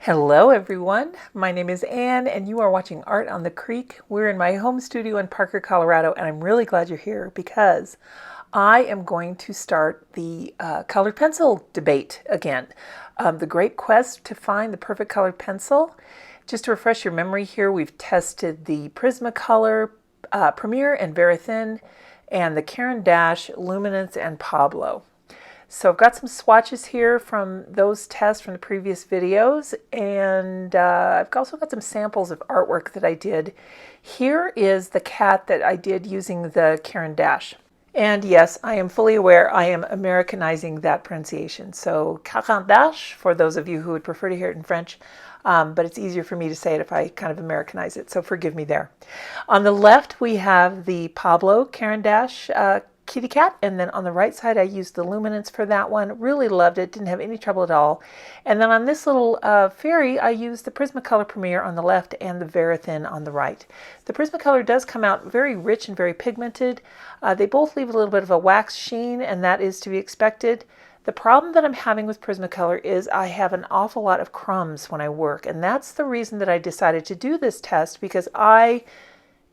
Hello everyone, my name is Anne and you are watching Art on the Creek. We're in my home studio in Parker, Colorado, and I'm really glad you're here because I am going to start the colored pencil debate again. The great quest to find the perfect colored pencil. Just to refresh your memory here, we've tested the Prismacolor, Premier and Verithin, and the Caran, Luminance, and Pablo. So I've got some swatches here from those tests from the previous videos, and I've also got some samples of artwork that I did. Here is the cat that I did using the Caran. And yes, I am fully aware I am Americanizing that pronunciation. So Caran for those of you who would prefer to hear it in French, but it's easier for me to say it if I kind of Americanize it, so forgive me there. On the left we have the Pablo Caran kitty cat, and then on the right side I used the Luminance for that one. Really loved it, didn't have any trouble at all. And then on this little fairy I used the Prismacolor Premier on the left and the Verithin on the right. The Prismacolor does come out very rich and very pigmented. They both leave a little bit of a wax sheen, and that is to be expected. The problem that I'm having with Prismacolor is I have an awful lot of crumbs when I work, and that's the reason that I decided to do this test, because I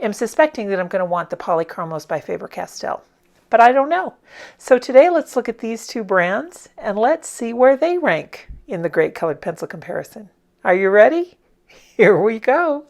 am suspecting that I'm going to want the Polychromos by Faber Castell. But I don't know. So today let's look at these two brands and let's see where they rank in the great colored pencil comparison. Are you ready? Here we go.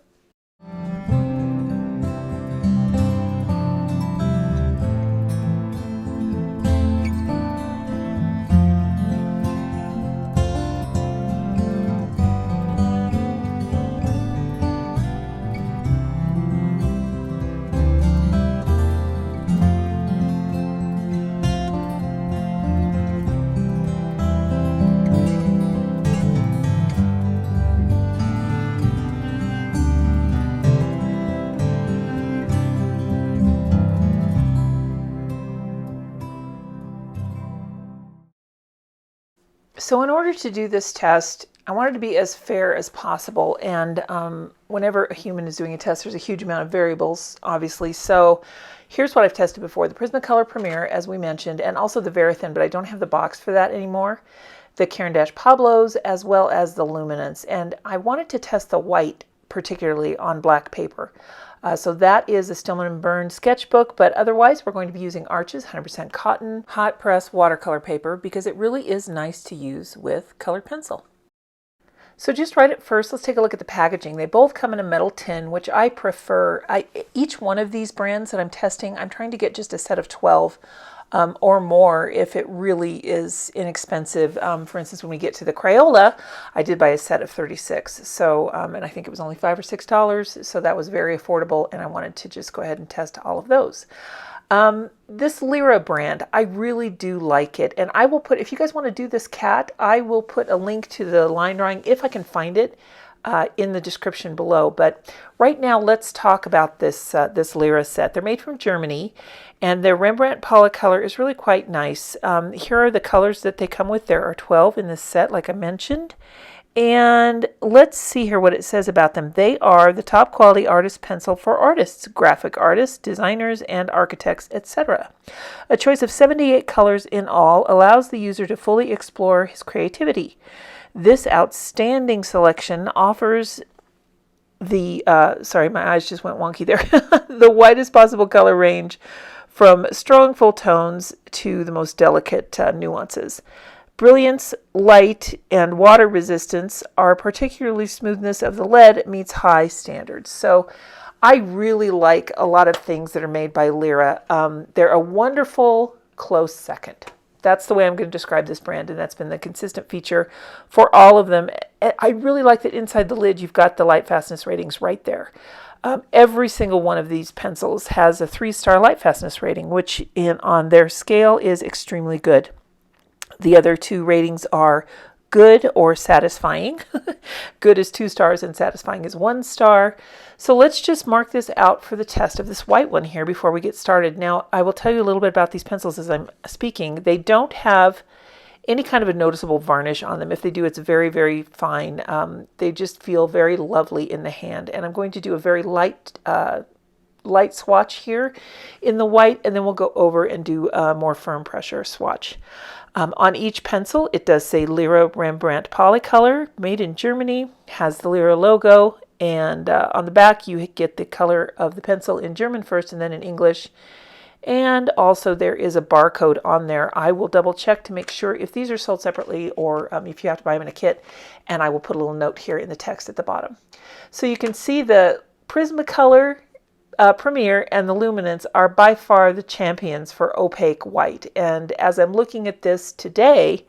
So in order to do this test, I wanted to be as fair as possible, and whenever a human is doing a test, there's a huge amount of variables, obviously. So here's what I've tested before: the Prismacolor Premier, as we mentioned, and also the Verithin, but I don't have the box for that anymore, the Caran Pablos, as well as the Luminance. And I wanted to test the white, particularly on black paper. So that is a Stillman & Birn sketchbook, but otherwise we're going to be using Arches 100% cotton hot press watercolor paper because it really is nice to use with colored pencil. So just right at first, let's take a look at the packaging. They both come in a metal tin, which I prefer. Each one of these brands that I'm testing, I'm trying to get just a set of 12 or more if it really is inexpensive. For instance, when we get to the Crayola, I did buy a set of 36. So, and I think it was only $5 or $6. So that was very affordable. And I wanted to just go ahead and test all of those. This Lyra brand, I really do like it. And I will put, if you guys want to do this cat, I will put a link to the line drawing if I can find it in the description below. But right now, let's talk about this this Lyra set. They're made from Germany, and their Rembrandt Polycolor is really quite nice. Here are the colors that they come with. There are 12 in this set, like I mentioned. And let's see here what it says about them. They are the top quality artist pencil for artists, graphic artists, designers, and architects, etc. A choice of 78 colors in all allows the user to fully explore his creativity. This outstanding selection offers the, sorry, my eyes just went wonky there, the widest possible color range from strong full tones to the most delicate nuances. Brilliance, light, and water resistance are particularly smoothness of the lead meets high standards. So I really like a lot of things that are made by Lyra. They're a wonderful close second. That's the way I'm going to describe this brand, and that's been the consistent feature for all of them. I really like that inside the lid you've got the light fastness ratings right there. Every single one of these pencils has a 3-star light fastness rating, which on their scale is extremely good. The other two ratings are good or satisfying. Good is 2 stars and satisfying is 1 star. So let's just mark this out for the test of this white one here before we get started. Now, I will tell you a little bit about these pencils as I'm speaking. They don't have any kind of a noticeable varnish on them. If they do, it's very, very fine. They just feel very lovely in the hand. And I'm going to do a very light light swatch here in the white, and then we'll go over and do a more firm pressure swatch. On each pencil, it does say Lyra Rembrandt Polycolor, made in Germany, has the Lyra logo, and on the back you get the color of the pencil in German first and then in English. And also there is a barcode on there. I will double check to make sure if these are sold separately or if you have to buy them in a kit, and I will put a little note here in the text at the bottom. So you can see the Prismacolor Premier and the Luminance are by far the champions for opaque white. And as I'm looking at this today,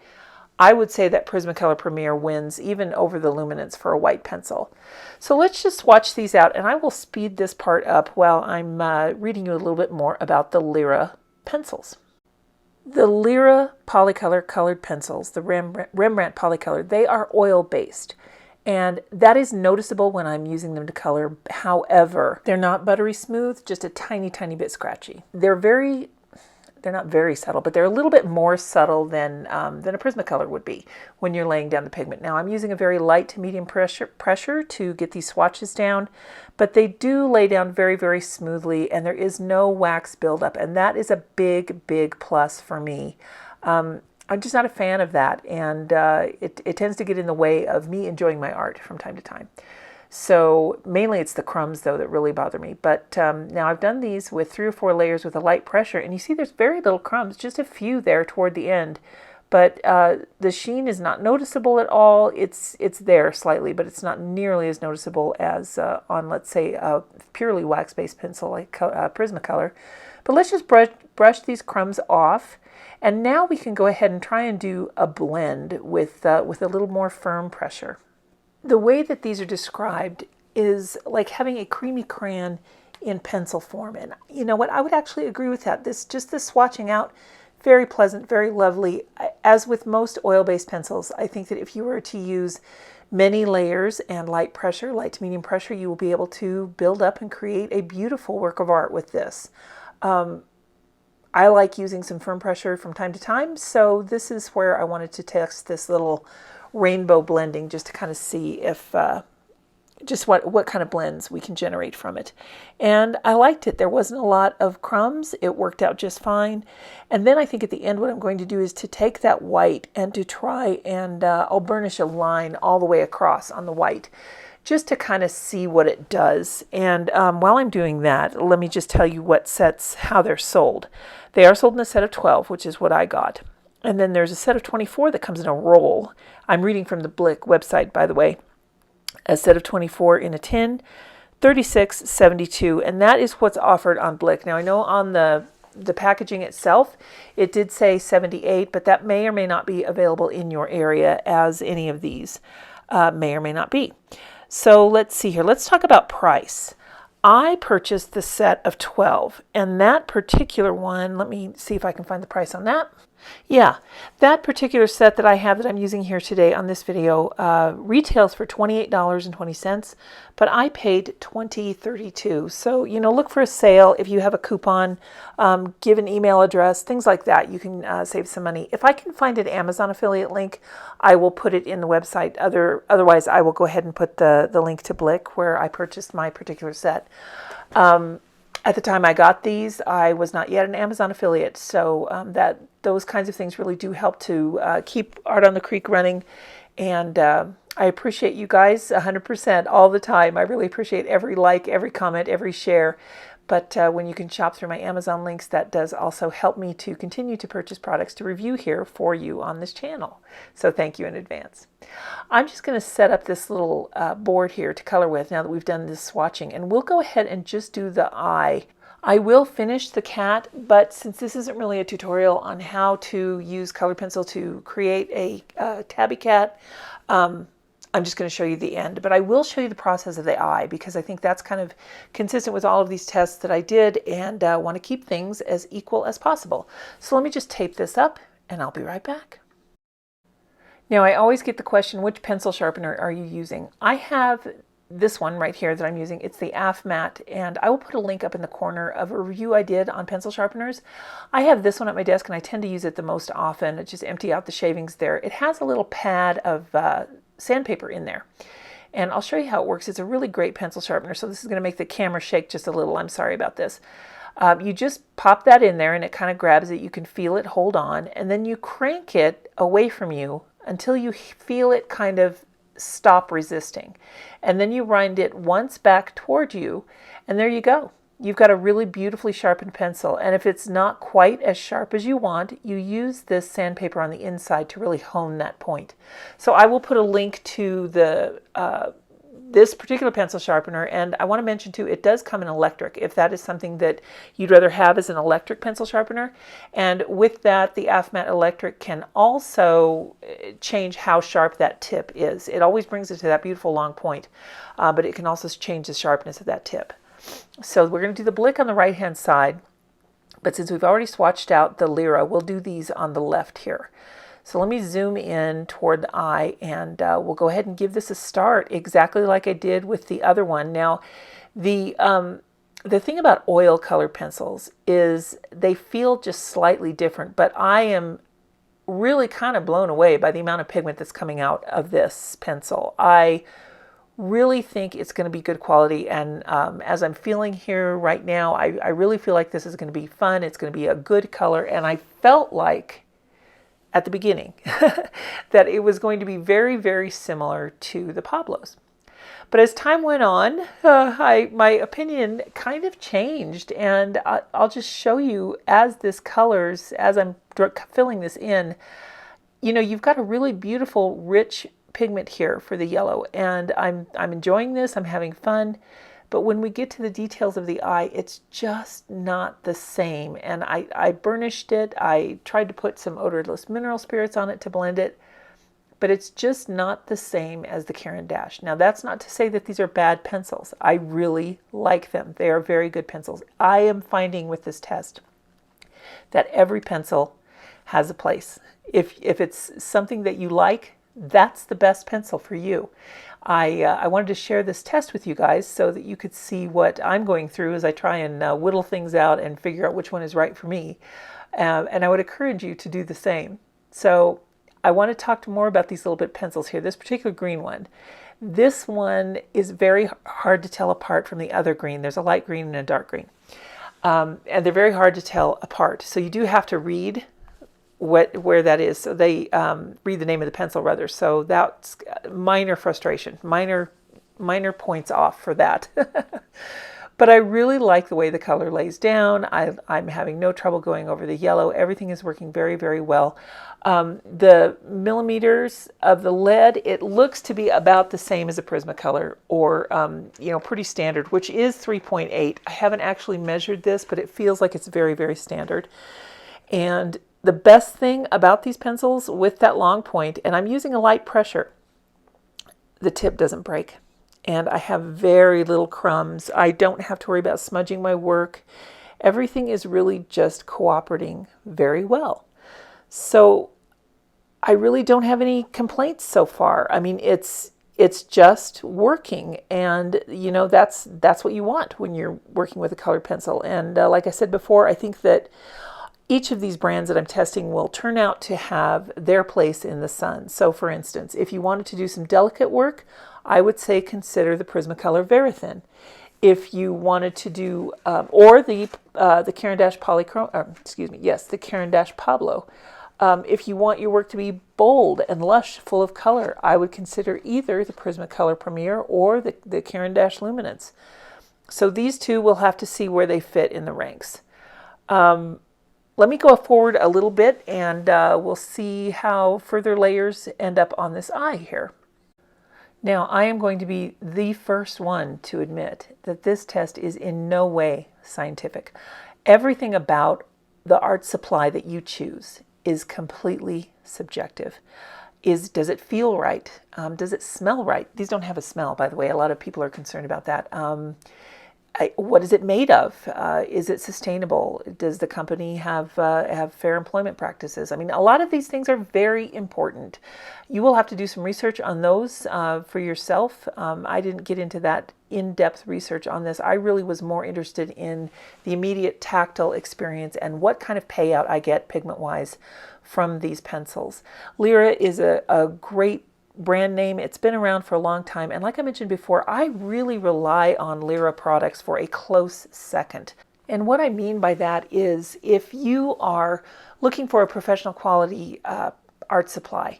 I would say that Prismacolor Premier wins even over the Luminance for a white pencil. So let's just swatch these out, and I will speed this part up while I'm reading you a little bit more about the Lyra pencils. The Lyra Polycolor colored pencils, the Rembrandt Polycolor, they are oil-based. And that is noticeable when I'm using them to color. However, they're not buttery smooth, just a tiny, tiny bit scratchy. They're not very subtle, but they're a little bit more subtle than a Prismacolor would be when you're laying down the pigment. Now I'm using a very light to medium pressure to get these swatches down, but they do lay down very, very smoothly, and there is no wax buildup, and that is a big, big plus for me. I'm just not a fan of that, and it tends to get in the way of me enjoying my art from time to time. So mainly it's the crumbs, though, that really bother me. But now I've done these with 3 or 4 layers with a light pressure, and you see there's very little crumbs, just a few there toward the end. But the sheen is not noticeable at all. It's there slightly, but it's not nearly as noticeable as on, let's say, a purely wax-based pencil like Prismacolor. But let's just brush these crumbs off. And now we can go ahead and try and do a blend with a little more firm pressure. The way that these are described is like having a creamy crayon in pencil form. And you know what? I would actually agree with that. This swatching out, very pleasant, very lovely. As with most oil-based pencils, I think that if you were to use many layers and light pressure, light to medium pressure, you will be able to build up and create a beautiful work of art with this. I like using some firm pressure from time to time, so this is where I wanted to test this little rainbow blending just to kind of see if just what kind of blends we can generate from it. And I liked it. There wasn't a lot of crumbs. It worked out just fine. And then I think at the end what I'm going to do is to take that white and to try and I'll burnish a line all the way across on the white just to kind of see what it does. And while I'm doing that, let me just tell you what sets, how they're sold. They are sold in a set of 12, which is what I got. And then there's a set of 24 that comes in a roll. I'm reading from the Blick website, by the way. A set of 24 in a tin, $36.72, and that is what's offered on Blick. Now I know on the packaging itself, it did say 78, but that may or may not be available in your area, as any of these may or may not be. So let's see here. Let's talk about price. I purchased the set of 12, and that particular one, let me see if I can find the price on that. Yeah, that particular set that I have that I'm using here today on this video retails for $28.20, but I paid $20.32. So, you know, look for a sale. If you have a coupon, give an email address, things like that. You can save some money. If I can find an Amazon affiliate link, I will put it in the website. Otherwise, I will go ahead and put the link to Blick where I purchased my particular set. At the time I got these, I was not yet an Amazon affiliate, so those kinds of things really do help to keep Art on the Creek running, and I appreciate you guys 100% all the time. I really appreciate every like, every comment, every share, but when you can shop through my Amazon links, that does also help me to continue to purchase products to review here for you on this channel, so thank you in advance. I'm just going to set up this little board here to color with now that we've done this swatching, and we'll go ahead and just do the eye. I will finish the cat, but since this isn't really a tutorial on how to use colored pencil to create a tabby cat, I'm just going to show you the end, but I will show you the process of the eye because I think that's kind of consistent with all of these tests that I did and want to keep things as equal as possible. So let me just tape this up and I'll be right back. Now I always get the question, which pencil sharpener are you using? I have this one right here that I'm using. It's the AF Matte, and I will put a link up in the corner of a review I did on pencil sharpeners. I have this one at my desk and I tend to use it the most often. I just empty out the shavings there. It has a little pad of sandpaper in there. And I'll show you how it works. It's a really great pencil sharpener. So this is going to make the camera shake just a little. I'm sorry about this. You just pop that in there and it kind of grabs it. You can feel it hold on. And then you crank it away from you until you feel it kind of stop resisting. And then you wind it once back toward you. And there you go. You've got a really beautifully sharpened pencil. And if it's not quite as sharp as you want, you use this sandpaper on the inside to really hone that point. So I will put a link to the this particular pencil sharpener, and I want to mention too, it does come in electric if that is something that you'd rather have as an electric pencil sharpener. And with that, the AFMAT electric can also change how sharp that tip is. It always brings it to that beautiful long point, but it can also change the sharpness of that tip. So we're going to do the Blick on the right hand side, but since we've already swatched out the Lyra, we'll do these on the left here. So let me zoom in toward the eye, and we'll go ahead and give this a start exactly like I did with the other one. Now, the thing about oil color pencils is they feel just slightly different, but I am really kind of blown away by the amount of pigment that's coming out of this pencil. I really think it's going to be good quality, and as I'm feeling here right now, I really feel like this is going to be fun. It's going to be a good color, and I felt like at the beginning that it was going to be very, very similar to the Pablos. But as time went on, my opinion kind of changed, and I'll just show you as this colors, as I'm filling this in, you know, you've got a really beautiful, rich pigment here for the yellow, and I'm enjoying this, I'm having fun. But when we get to the details of the eye, it's just not the same. And I burnished it. I tried to put some odorless mineral spirits on it to blend it. But it's just not the same as the Caran d'Ache. Now, that's not to say that these are bad pencils. I really like them. They are very good pencils. I am finding with this test that every pencil has a place. If it's something that you like, that's the best pencil for you. I wanted to share this test with you guys so that you could see what I'm going through as I try and whittle things out and figure out which one is right for me. And I would encourage you to do the same. So I want to talk more about these little bit pencils here. This particular green one. This one is very hard to tell apart from the other green. There's a light green and a dark green. And they're very hard to tell apart. So you do have to read where that is. So they read the name of the pencil rather. So that's minor frustration, minor points off for that. But I really like the way the color lays down. I'm having no trouble going over the yellow. Everything is working very, very well. The millimeters of the lead, it looks to be about the same as a Prismacolor, or you know, pretty standard, which is 3.8. I haven't actually measured this, but it feels like it's very, very standard. And the best thing about these pencils with that long point, and I'm using a light pressure, the tip doesn't break. And I have very little crumbs. I don't have to worry about smudging my work. Everything is really just cooperating very well. So I really don't have any complaints so far. I mean, it's just working, and you know, that's what you want when you're working with a colored pencil. And like I said before, I think that each of these brands that I'm testing will turn out to have their place in the sun. So for instance, if you wanted to do some delicate work, I would say consider the Prismacolor Verithin. If you wanted to do, or the Caran d'Ache the Caran d'Ache Pablo. If you want your work to be bold and lush, full of color, I would consider either the Prismacolor Premier or the Caran d'Ache Luminance. So these two, we'll have to see where they fit in the ranks. Let me go forward a little bit, and we'll see how further layers end up on this eye here. Now, I am going to be the first one to admit that this test is in no way scientific. Everything about the art supply that you choose is completely subjective. Does it feel right? Does it smell right? These don't have a smell, by the way. A lot of people are concerned about that. What is it made of? Is it sustainable? Does the company have fair employment practices? I mean, a lot of these things are very important. You will have to do some research on those for yourself. I didn't get into that in-depth research on this. I really was more interested in the immediate tactile experience and what kind of payout I get pigment-wise from these pencils. Lyra is a great brand name. It's been around for a long time. And like I mentioned before, I really rely on Lyra products for a close second. And what I mean by that is if you are looking for a professional quality art supply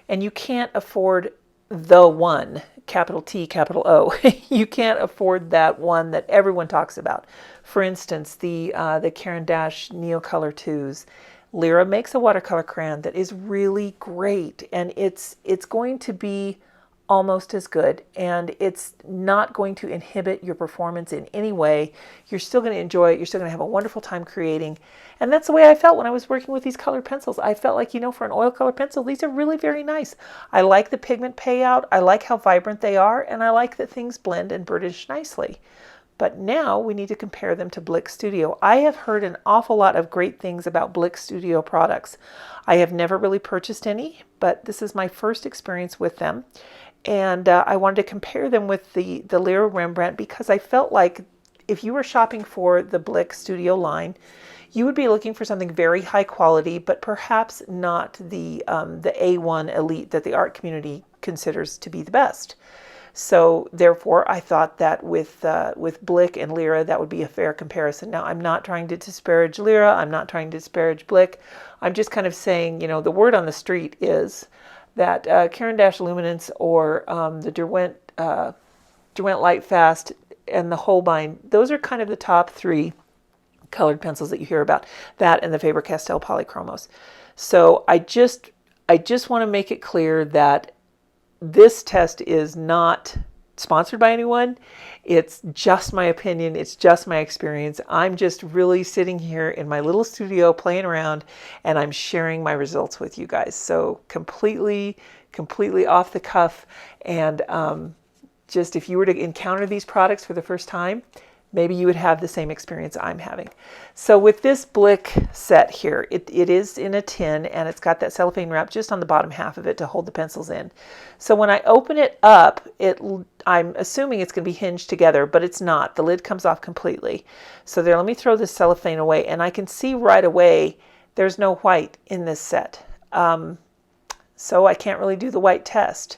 and you can't afford the one, capital T, capital O, you can't afford that one that everyone talks about. For instance, the Caran Neo Color 2s. Lyra makes a watercolor crayon that is really great, and it's going to be almost as good, and it's not going to inhibit your performance in any way. You're still going to enjoy it. You're still going to have a wonderful time creating. And that's the way I felt when I was working with these colored pencils. I felt like, for an oil color pencil, these are really very nice. I like the pigment payout. I like how vibrant they are, and I like that things blend and burnish nicely. But now we need to compare them to Blick Studio. I have heard an awful lot of great things about Blick Studio products. I have never really purchased any, but this is my first experience with them. And I wanted to compare them with the Lyra Rembrandt because I felt like if you were shopping for the Blick Studio line, you would be looking for something very high quality, but perhaps not the A1 elite that the art community considers to be the best. So therefore, I thought that with Blick and Lyra, that would be a fair comparison. Now, I'm not trying to disparage Lyra. I'm not trying to disparage Blick. I'm just kind of saying, the word on the street is that Caran Luminance or the Derwent Lightfast and the Holbein, those are kind of the top three colored pencils that you hear about. That and the Faber Castell Polychromos. So I just want to make it clear that this test is not sponsored by anyone. It's just my opinion. It's just my experience. I'm just really sitting here in my little studio playing around, and I'm sharing my results with you guys. So completely off the cuff. And just if you were to encounter these products for the first time, maybe you would have the same experience I'm having. So with this Blick set here, it is in a tin, and it's got that cellophane wrap just on the bottom half of it to hold the pencils in. So when I open it up, I'm assuming it's going to be hinged together, but it's not. The lid comes off completely. So there, let me throw this cellophane away, and I can see right away there's no white in this set. So I can't really do the white test.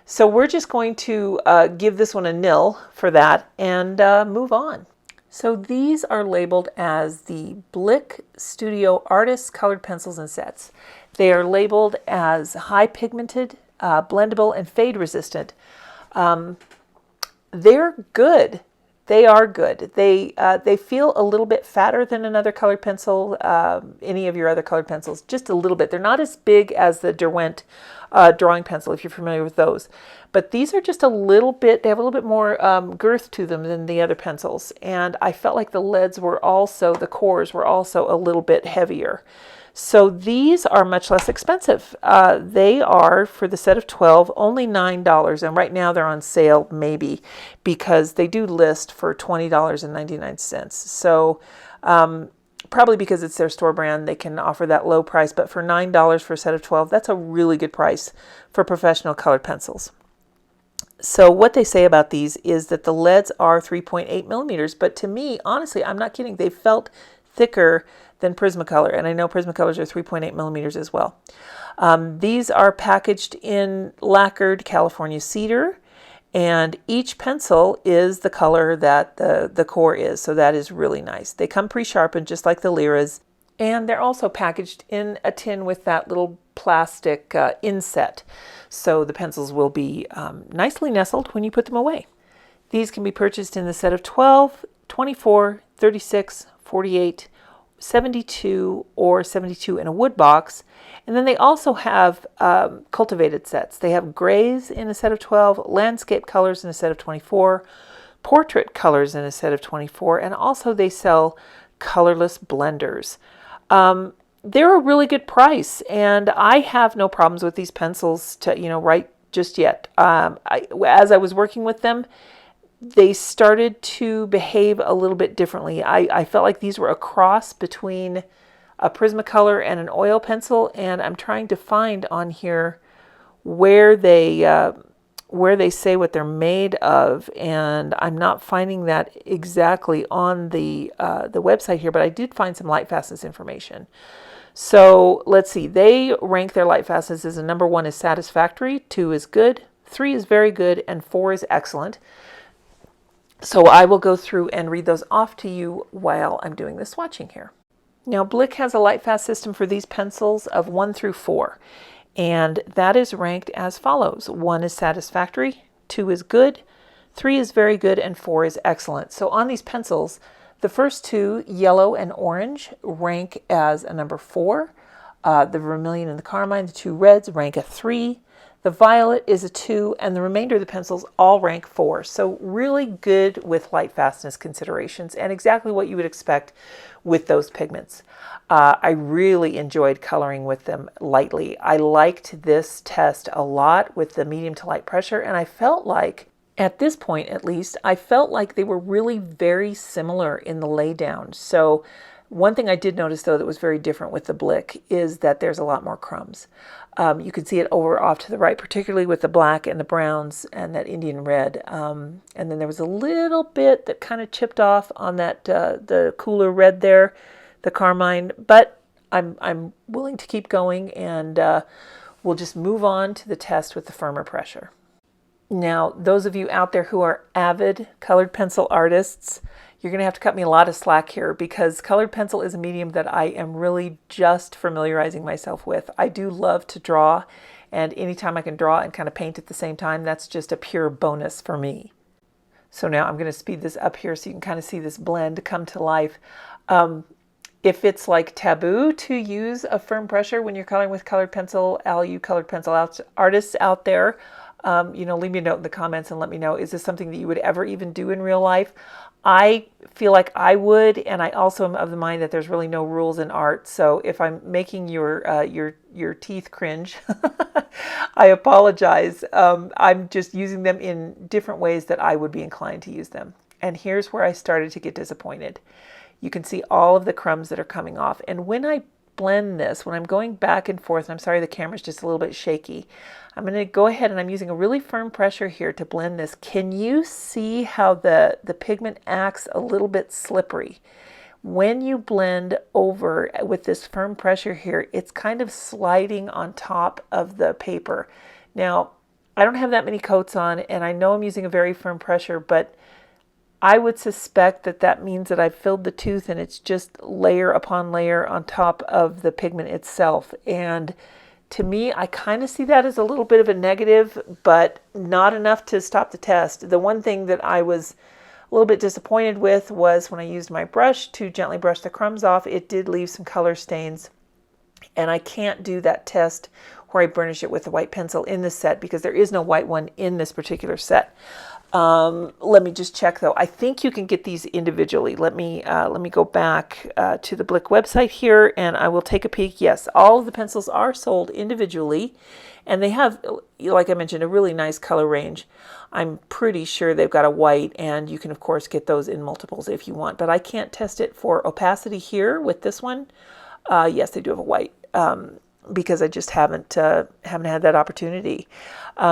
So we're just going to give this one a nil for that and move on. So these are labeled as the Blick Studio Artist Colored Pencils and Sets. They are labeled as high pigmented, blendable, and fade resistant. They're good. They are good. They feel a little bit fatter than another colored pencil, any of your other colored pencils, just a little bit. They're not as big as the Derwent drawing pencil, if you're familiar with those. But these are just a little bit, they have a little bit more girth to them than the other pencils. And I felt like the leads were also, the cores were also a little bit heavier. So these are much less expensive. They are, for the set of 12, only $9. And right now they're on sale, maybe, because they do list for $20.99. So probably because it's their store brand, they can offer that low price. But for $9 for a set of 12, that's a really good price for professional colored pencils. So what they say about these is that the leads are 3.8 millimeters. But to me, honestly, I'm not kidding. They felt thicker than Prismacolor, and I know Prismacolors are 3.8 millimeters as well. These are packaged in lacquered California cedar, and each pencil is the color that the core is, so that is really nice. They come pre-sharpened just like the Lyras, and they're also packaged in a tin with that little plastic inset, so the pencils will be nicely nestled when you put them away. These can be purchased in the set of 12, 24, 36, 48, 72, or 72 in a wood box. And then they also have cultivated sets. They have grays in a set of 12, landscape colors in a set of 24, portrait colors in a set of 24, and also they sell colorless blenders. They're a really good price, and I have no problems with these pencils to write just yet. As I was working with them, they started to behave a little bit differently. I felt like these were a cross between a Prismacolor and an oil pencil, and I'm trying to find on here where they say what they're made of, and I'm not finding that exactly on the website here, but I did find some light fastness information. So let's see, they rank their light fastness as a number 1 is satisfactory, 2 is good, 3 is very good, and 4 is excellent. So I will go through and read those off to you while I'm doing the swatching here. Now Blick has a light fast system for these pencils of 1 through 4, and that is ranked as follows. 1 is satisfactory, 2 is good, 3 is very good, and 4 is excellent. So on these pencils, the first 2, yellow and orange, rank as a number 4. The vermilion and the carmine, the 2 reds, rank a 3. The violet is a 2, and the remainder of the pencils all rank 4. So really good with light fastness considerations, and exactly what you would expect with those pigments. I really enjoyed coloring with them lightly. I liked this test a lot with the medium to light pressure, and I felt like, at this point at least, I felt like they were really very similar in the laydown. So one thing I did notice, though, that was very different with the Blick is that there's a lot more crumbs. You can see it over off to the right, particularly with the black and the browns and that Indian red. And then there was a little bit that kind of chipped off on that the cooler red there, the carmine. But I'm willing to keep going, and we'll just move on to the test with the firmer pressure. Now, those of you out there who are avid colored pencil artists, you're going to have to cut me a lot of slack here, because colored pencil is a medium that I am really just familiarizing myself with. I do love to draw, and anytime I can draw and kind of paint at the same time, that's just a pure bonus for me. So now I'm going to speed this up here so you can kind of see this blend come to life. If it's like taboo to use a firm pressure when you're coloring with colored pencil, all you colored pencil artists out there, leave me a note in the comments and let me know, is this something that you would ever even do in real life? I feel like I would, and I also am of the mind that there's really no rules in art. So if I'm making your teeth cringe, I apologize. I'm just using them in different ways that I would be inclined to use them. And here's where I started to get disappointed. You can see all of the crumbs that are coming off. And when I blend this, when I'm going back and forth, and I'm sorry the camera's just a little bit shaky, I'm going to go ahead and I'm using a really firm pressure here to blend this. Can you see how the pigment acts a little bit slippery? When you blend over with this firm pressure here, it's kind of sliding on top of the paper. Now, I don't have that many coats on, and I know I'm using a very firm pressure, but I would suspect that that means that I've filled the tooth and it's just layer upon layer on top of the pigment itself. And to me, I kind of see that as a little bit of a negative, but not enough to stop the test. The one thing that I was a little bit disappointed with was when I used my brush to gently brush the crumbs off, it did leave some color stains. And I can't do that test where I burnish it with a white pencil in this set because there is no white one in this particular set. Let me just check though. I think you can get these individually. Let me go back to the Blick website here, and I will take a peek. Yes, all of the pencils are sold individually, and they have, like I mentioned, a really nice color range. I'm pretty sure they've got a white, and you can of course get those in multiples if you want, but I can't test it for opacity here with this one. Yes, they do have a white. Because I just haven't had that opportunity.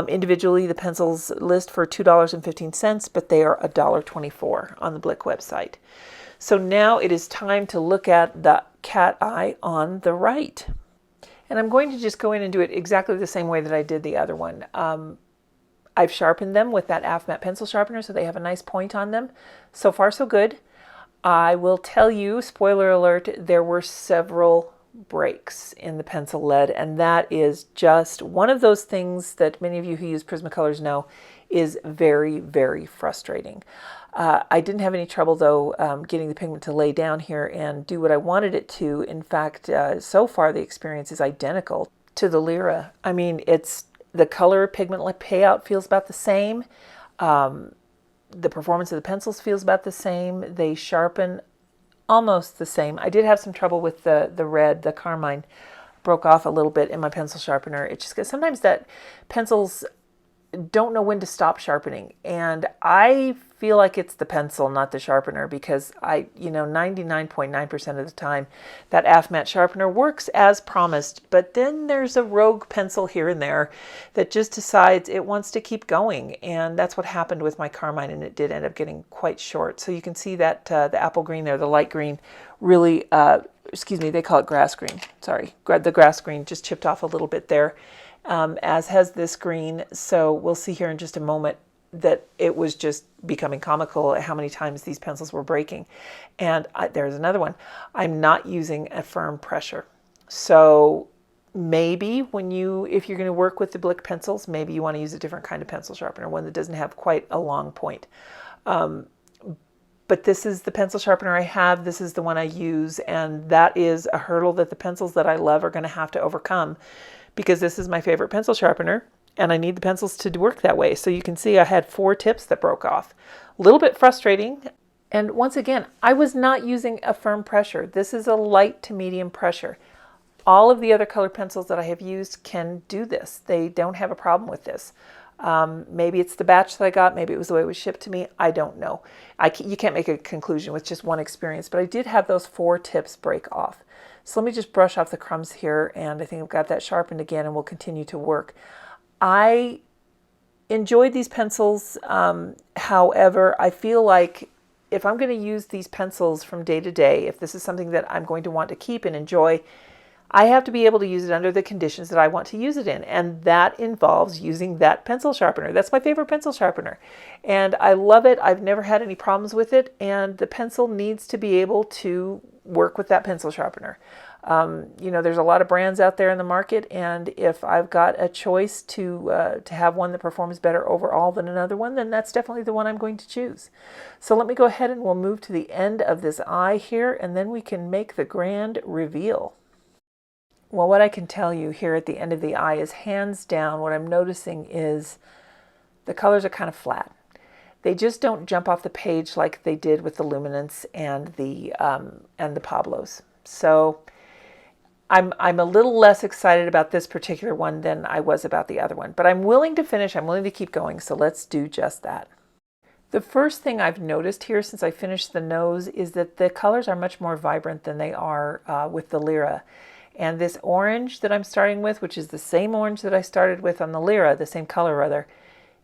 Individually, the pencils list for $2.15, but they are $1.24 on the Blick website. So now it is time to look at the cat eye on the right. And I'm going to just go in and do it exactly the same way that I did the other one. I've sharpened them with that AF-matte pencil sharpener, so they have a nice point on them. So far, so good. I will tell you, spoiler alert, there were several breaks in the pencil lead, and that is just one of those things that many of you who use Prismacolors know is very, very frustrating. I didn't have any trouble though getting the pigment to lay down here and do what I wanted it to. In fact, so far the experience is identical to the Lyra. I mean, it's the color pigment payout feels about the same. The performance of the pencils feels about the same. They sharpen almost the same. I did have some trouble with the red, the carmine broke off a little bit in my pencil sharpener. It's just sometimes that pencils don't know when to stop sharpening, and I feel like it's the pencil, not the sharpener, because 99.9% of the time that AF-matte sharpener works as promised, but then there's a rogue pencil here and there that just decides it wants to keep going, and that's what happened with my carmine, and it did end up getting quite short. So you can see that the apple green there, the light green, really excuse me, they call it grass green. Sorry, the grass green just chipped off a little bit there, as has this green. So we'll see here in just a moment that it was just becoming comical at how many times these pencils were breaking. And there's another one. I'm not using a firm pressure. So maybe if you're going to work with the Blick pencils, maybe you want to use a different kind of pencil sharpener, one that doesn't have quite a long point. But this is the pencil sharpener I have. This is the one I use, and that is a hurdle that the pencils that I love are going to have to overcome, because this is my favorite pencil sharpener, and I need the pencils to work that way. So you can see I had 4 tips that broke off. A little bit frustrating. And once again, I was not using a firm pressure. This is a light to medium pressure. All of the other colored pencils that I have used can do this. They don't have a problem with this. Maybe it's the batch that I got. Maybe it was the way it was shipped to me. I don't know. You can't make a conclusion with just one experience, but I did have those 4 tips break off. So let me just brush off the crumbs here, and I think I've got that sharpened again, and we'll continue to work. I enjoyed these pencils. However, I feel like if I'm going to use these pencils from day to day, if this is something that I'm going to want to keep and enjoy, I have to be able to use it under the conditions that I want to use it in. And that involves using that pencil sharpener. That's my favorite pencil sharpener. And I love it. I've never had any problems with it. And the pencil needs to be able to work with that pencil sharpener. You know, there's a lot of brands out there in the market, and if I've got a choice to have one that performs better overall than another one, then that's definitely the one I'm going to choose. So let me go ahead and we'll move to the end of this eye here, and then we can make the grand reveal. Well, what I can tell you here at the end of the eye is, hands down, what I'm noticing is the colors are kind of flat. They just don't jump off the page like they did with the Luminance and the Pablos. So I'm a little less excited about this particular one than I was about the other one, but I'm willing to finish. I'm willing to keep going, so let's do just that. The first thing I've noticed here since I finished the nose is that the colors are much more vibrant than they are with the Lyra. And this orange that I'm starting with, which is the same orange that I started with on the Lyra, the same color rather,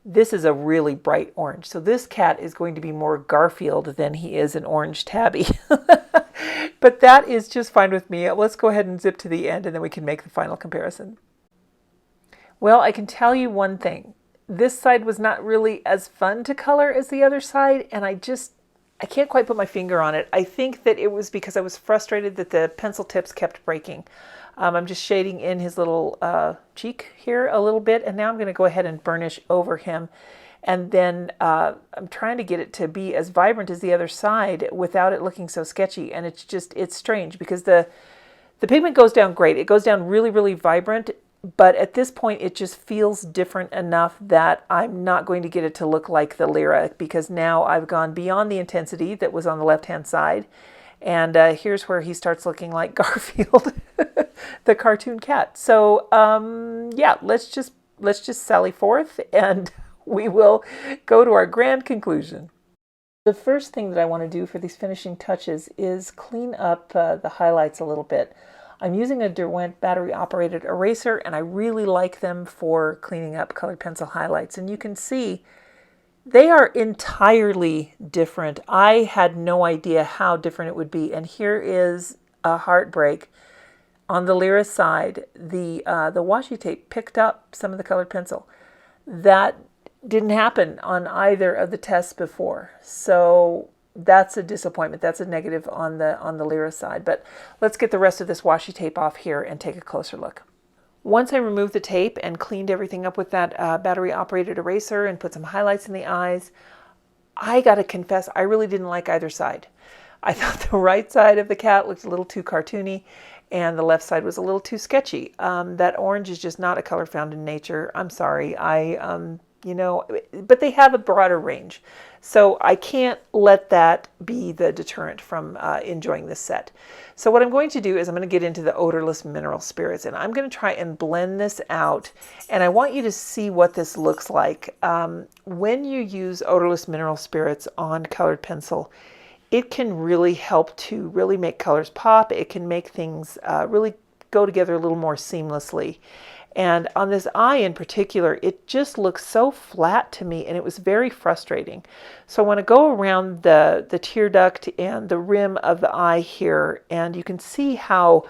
this is a really bright orange. So this cat is going to be more Garfield than he is an orange tabby. But that is just fine with me. Let's go ahead and zip to the end, and then we can make the final comparison. Well, I can tell you one thing. This side was not really as fun to color as the other side, and I can't quite put my finger on it. I think that it was because I was frustrated that the pencil tips kept breaking. I'm just shading in his little cheek here a little bit, and now I'm going to go ahead and burnish over him. And then I'm trying to get it to be as vibrant as the other side without it looking so sketchy. And it's strange because the pigment goes down great. It goes down really, really vibrant. But at this point, it just feels different enough that I'm not going to get it to look like the Lyra, because now I've gone beyond the intensity that was on the left-hand side. And here's where he starts looking like Garfield, the cartoon cat. So yeah, let's just sally forth, and we will go to our grand conclusion. The first thing that I want to do for these finishing touches is clean up the highlights a little bit. I'm using a Derwent battery-operated eraser, and I really like them for cleaning up colored pencil highlights. And you can see they are entirely different. I had no idea how different it would be. And here is a heartbreak. On the Lyra side, the washi tape picked up some of the colored pencil. That didn't happen on either of the tests before. So that's a disappointment. That's a negative on the Lyra side. But let's get the rest of this washi tape off here and take a closer look. Once I removed the tape and cleaned everything up with that battery-operated eraser and put some highlights in the eyes, I gotta confess, I really didn't like either side. I thought the right side of the cat looked a little too cartoony, and the left side was a little too sketchy. That orange is just not a color found in nature. I'm sorry. You know, but they have a broader range. So I can't let that be the deterrent from enjoying this set. So what I'm going to do is I'm going to get into the odorless mineral spirits, and I'm going to try and blend this out. And I want you to see what this looks like. When you use odorless mineral spirits on colored pencil, it can really help to really make colors pop. It can make things really go together a little more seamlessly. And on this eye in particular, it just looks so flat to me, and it was very frustrating. So I want to go around the tear duct and the rim of the eye here, and you can see how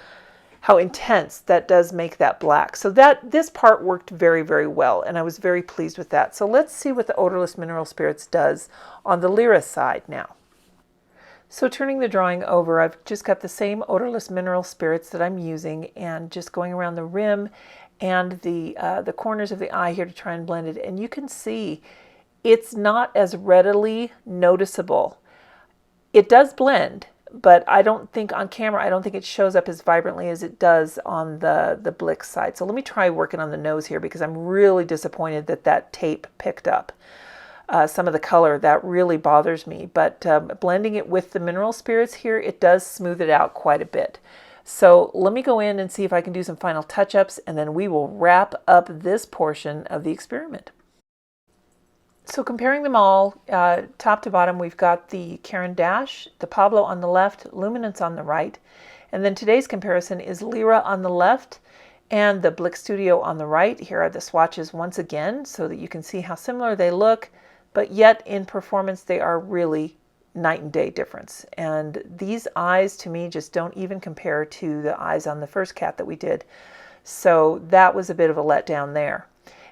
intense that does make that black. So this part worked very, very well, and I was very pleased with that. So let's see what the odorless mineral spirits does on the Lyra side now. So turning the drawing over, I've just got the same odorless mineral spirits that I'm using, and just going around the rim and the corners of the eye here to try and blend it. And you can see it's not as readily noticeable. It does blend, but I don't think on camera, I don't think it shows up as vibrantly as it does on the Blick side. So let me try working on the nose here, because I'm really disappointed that tape picked up some of the color. That really bothers me. But blending it with the mineral spirits here, it does smooth it out quite a bit. So let me go in and see if I can do some final touch-ups, and then we will wrap up this portion of the experiment. So comparing them all, top to bottom, we've got the Caran dash, the Pablo on the left, Luminance on the right, and then today's comparison is Lyra on the left and the Blick Studio on the right. Here are the swatches once again, so that you can see how similar they look, but yet in performance they are really night and day difference. And these eyes to me just don't even compare to the eyes on the first cat that we did. So that was a bit of a letdown there.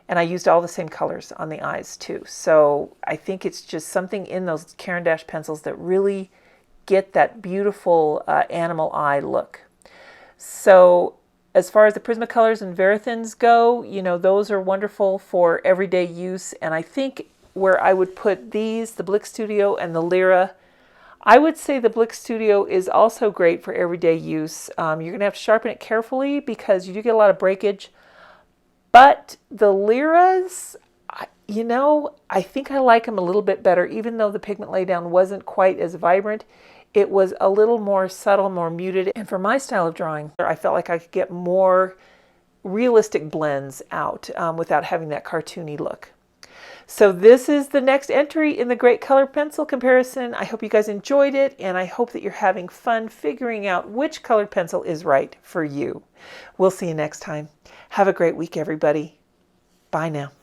And I used all the same colors on the eyes too. So I think it's just something in those Caran dash pencils that really get that beautiful animal eye look. So as far as the Prismacolors and Verithins go, you know, those are wonderful for everyday use. And I think where I would put these, the Blick Studio and the Lyra, I would say the Blick Studio is also great for everyday use. You're going to have to sharpen it carefully because you do get a lot of breakage. But the Lyras, you know, I think I like them a little bit better. Even though the pigment laydown wasn't quite as vibrant, it was a little more subtle, more muted. And for my style of drawing, I felt like I could get more realistic blends out without having that cartoony look. So this is the next entry in the Great Color Pencil comparison. I hope you guys enjoyed it, and I hope that you're having fun figuring out which colored pencil is right for you. We'll see you next time. Have a great week, everybody. Bye now.